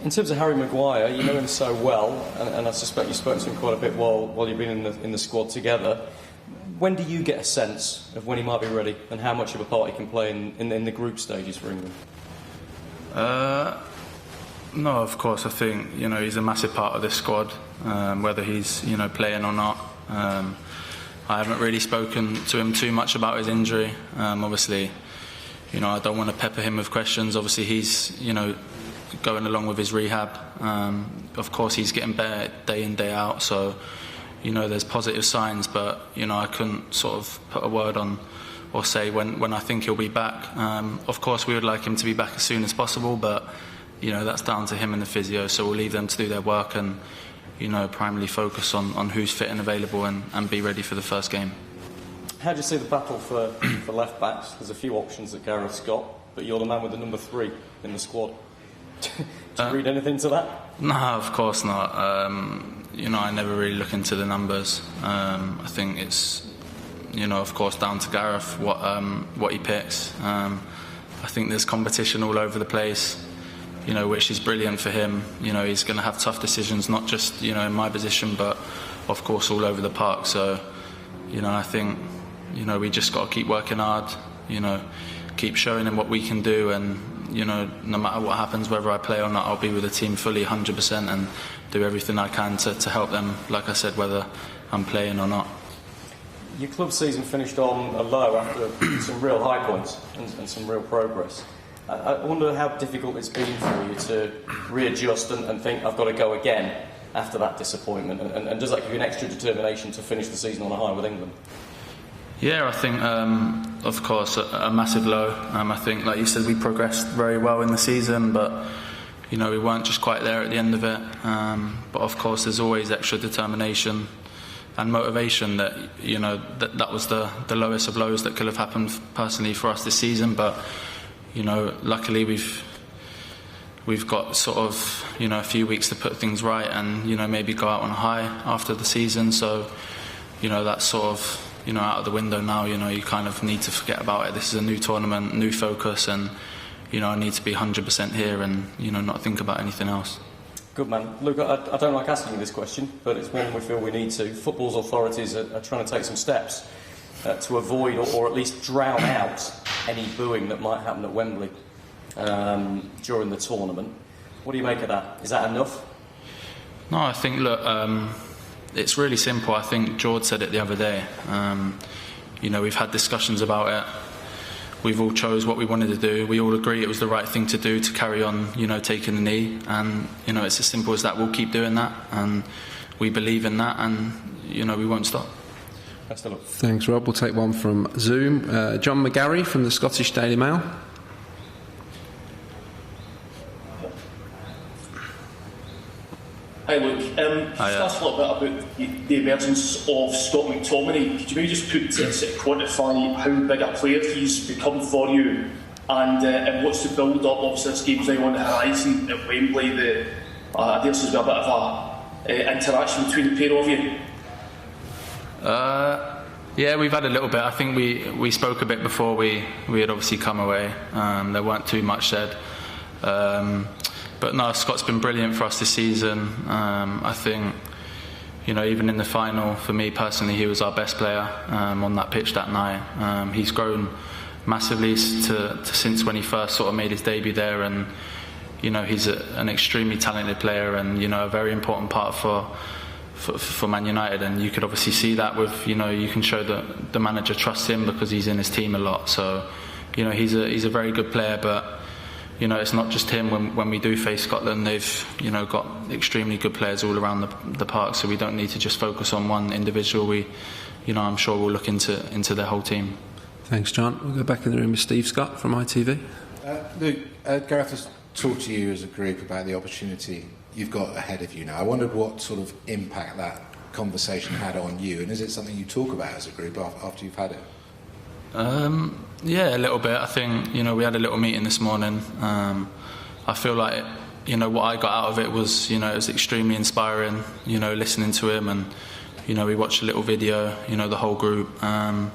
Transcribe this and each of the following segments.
In terms of Harry Maguire, you know him so well, and I suspect you've spoken to him quite a bit while you've been in the squad together. When do you get a sense of when he might be ready and how much of a part he can play in the group stages for England? No, of course. I think he's a massive part of this squad, whether he's playing or not. I haven't really spoken to him too much about his injury. Obviously, I don't want to pepper him with questions. Obviously, he's going along with his rehab. Of course, he's getting better day in, day out. So there's positive signs, but I couldn't sort of put a word on or say when I think he'll be back. Of course, we would like him to be back as soon as possible, but that's down to him and the physio, so we'll leave them to do their work and primarily focus on who's fit and available and be ready for the first game. How do you see the battle for left backs? There's a few options that Gareth's got, but you're the man with the number 3 in the squad. Do you read anything to that? No, of course not. I never really look into the numbers. I think it's of course down to Gareth what he picks. I think there's competition all over the place, which is brilliant for him. He's going to have tough decisions, not just in my position, but of course all over the park. So I think we just got to keep working hard, keep showing him what we can do, and no matter what happens, whether I play or not, I'll be with the team fully 100% and do everything I can to help them, like I said, whether I'm playing or not. Your club season finished on a low after some real high points and some real progress. I wonder how difficult it's been for you to readjust and think, I've got to go again after that disappointment, and does that give you an extra determination to finish the season on a high with England? Yeah, I think, of course, a massive low. I think, like you said, we progressed very well in the season, but we weren't just quite there at the end of it. But of course, there's always extra determination and motivation that that was the lowest of lows that could have happened personally for us this season. But luckily we've got sort of a few weeks to put things right and maybe go out on a high after the season. So that's sort of out of the window now. You kind of need to forget about it. This is a new tournament, new focus, and I need to be 100% here and not think about anything else. Good man. Luke, I don't like asking you this question, but it's one we feel we need to. Football's authorities are trying to take some steps to avoid or at least drown out any booing that might happen at Wembley during the tournament. What do you make of that? Is that enough? No, I think, look, it's really simple. I think George said it the other day. We've had discussions about it. We've all chose what we wanted to do. We all agree it was the right thing to do to carry on, taking the knee. And, it's as simple as that. We'll keep doing that. And we believe in that. And, we won't stop. Thanks, Rob. We'll take one from Zoom. John Maguire from the Scottish Daily Mail. Hi Luke, just ask a little bit about the emergence of Scott McTominay. Could you maybe just quantify how big a player he's become for you, and what's the build up? Obviously this game's now on the horizon at Wembley. There's a bit of a interaction between the pair of you. Yeah, we've had a little bit. I think we spoke a bit before we had obviously come away. There weren't too much said. But no, Scott's been brilliant for us this season. I think, even in the final, for me personally, he was our best player on that pitch that night. He's grown massively since when he first sort of made his debut there, and he's an extremely talented player and a very important part for Man United. And you could obviously see that with you can show that the manager trusts him because he's in his team a lot. So he's a very good player, but. It's not just him. When we do face Scotland, they've got extremely good players all around the park, so we don't need to just focus on one individual. I'm sure we'll look into their whole team. Thanks, John. We'll go back in the room with Steve Scott from ITV. Luke, Gareth has talked to you as a group about the opportunity you've got ahead of you now. I wondered what sort of impact that conversation had on you, and is it something you talk about as a group after you've had it? Yeah, a little bit. I think we had a little meeting this morning. I feel like what I got out of it was it was extremely inspiring. Listening to him, and we watched a little video. The whole group, and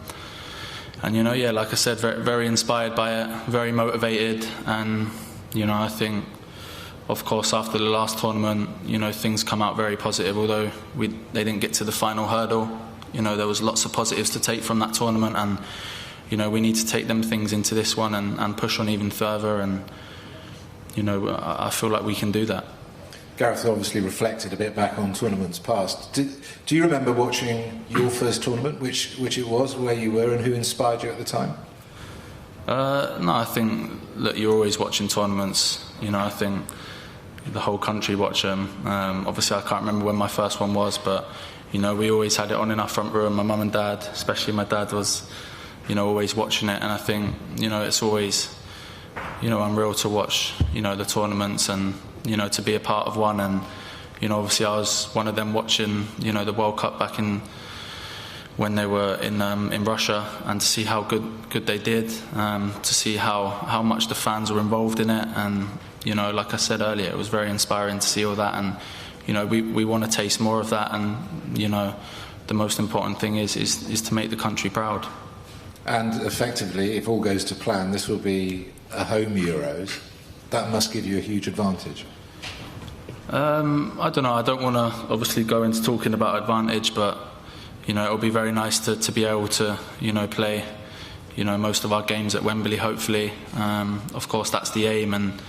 yeah, like I said, very, very inspired by it, very motivated, and I think of course, after the last tournament, things come out very positive. Although they didn't get to the final hurdle, there was lots of positives to take from that tournament, and we need to take them things into this one and push on even further. And I feel like we can do that. Gareth obviously reflected a bit back on tournaments past. Do you remember watching your first tournament, which it was, where you were, and who inspired you at the time? No, I think that you're always watching tournaments. I think the whole country watch them. Obviously, I can't remember when my first one was, but we always had it on in our front room. My mum and dad, especially my dad, was always watching it, and I think it's always unreal to watch the tournaments and to be a part of one. And obviously I was one of them watching the World Cup back in when they were in Russia, and to see how good they did, to see how much the fans were involved in it, and like I said earlier, it was very inspiring to see all that. And we want to taste more of that, and the most important thing is to make the country proud. And effectively, if all goes to plan, this will be a home Euros. That must give you a huge advantage. I don't know. I don't want to obviously go into talking about advantage, but it'll be very nice to be able to play most of our games at Wembley. Hopefully, of course, that's the aim, and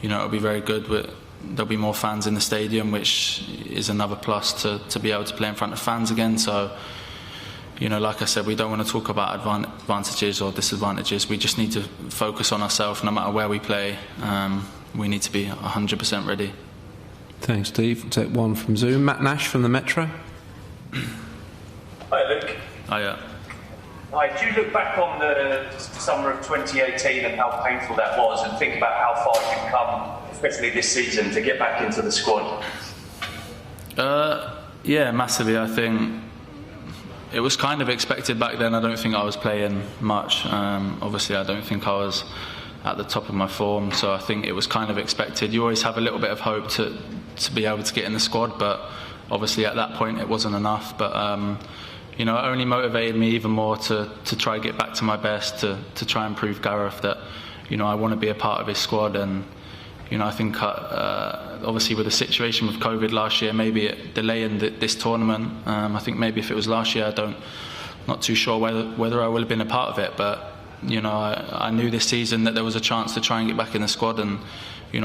it'll be very good. There'll be more fans in the stadium, which is another plus to be able to play in front of fans again. So. Like I said, we don't want to talk about advantages or disadvantages. We just need to focus on ourselves. No matter where we play, we need to be 100% ready. Thanks, Steve. We'll take one from Zoom. Matt Nash from the Metro. Hi, Luke. Hiya. Hi, do you look back on the summer of 2018 and how painful that was, and think about how far you've come, especially this season, to get back into the squad? Yeah, massively. I think it was kind of expected back then. I don't think I was playing much. Obviously, I don't think I was at the top of my form, so I think it was kind of expected. You always have a little bit of hope to be able to get in the squad, but obviously at that point it wasn't enough. But it only motivated me even more to try and get back to my best, to try and prove Gareth that I want to be a part of his squad. And I think obviously with the situation with COVID last year, maybe it delaying this tournament. I think maybe if it was last year, not too sure whether I would have been a part of it. But I knew this season that there was a chance to try and get back in the squad, and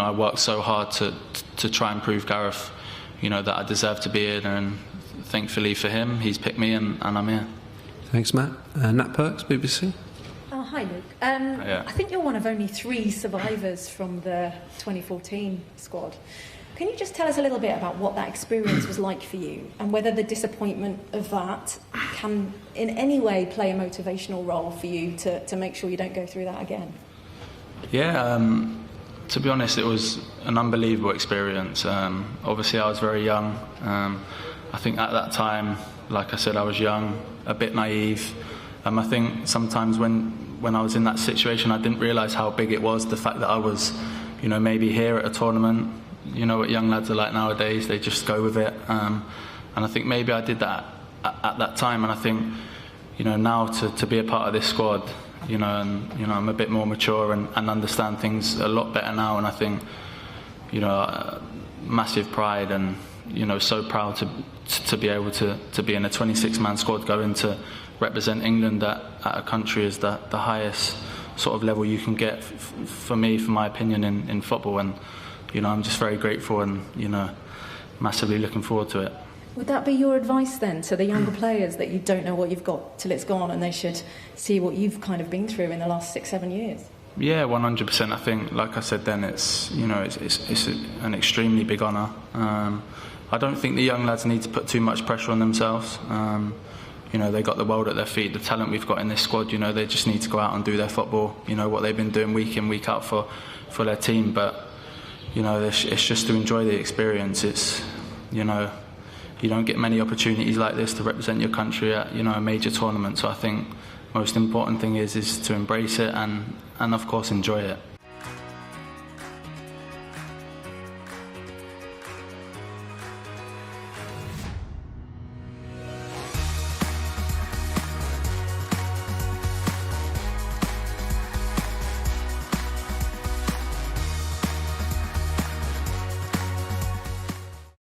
I worked so hard to try and prove Gareth that I deserve to be in. And thankfully for him, he's picked me, and I'm here. Thanks, Matt. Nat Perks, BBC. Hi, Luke. I think you're one of only 3 survivors from the 2014 squad. Can you just tell us a little bit about what that experience was like for you, and whether the disappointment of that can in any way play a motivational role for you to make sure you don't go through that again? Yeah, to be honest, it was an unbelievable experience. Obviously, I was very young. I think at that time, like I said, I was young, a bit naive. I think sometimes when I was in that situation, I didn't realise how big it was, the fact that I was, maybe here at a tournament. What young lads are like nowadays, they just go with it. And I think maybe I did that at that time. And I think, now to be a part of this squad, and I'm a bit more mature and understand things a lot better now. And I think, massive pride, and, so proud to be able to be in a 26-man squad, going to represent England at a country is the highest sort of level you can get for me, for my opinion, in football. And I'm just very grateful, and massively looking forward to it. Would that be your advice then to the younger players, that you don't know what you've got till it's gone, and they should see what you've kind of been through in the last 6-7 years? Yeah, 100%. I think, like I said then, it's an extremely big honour. I don't think the young lads need to put too much pressure on themselves. They got the world at their feet, the talent we've got in this squad. They just need to go out and do their football. What they've been doing week in, week out for their team. But it's just to enjoy the experience. It's you don't get many opportunities like this to represent your country at a major tournament. So I think most important thing is to embrace it and of course enjoy it.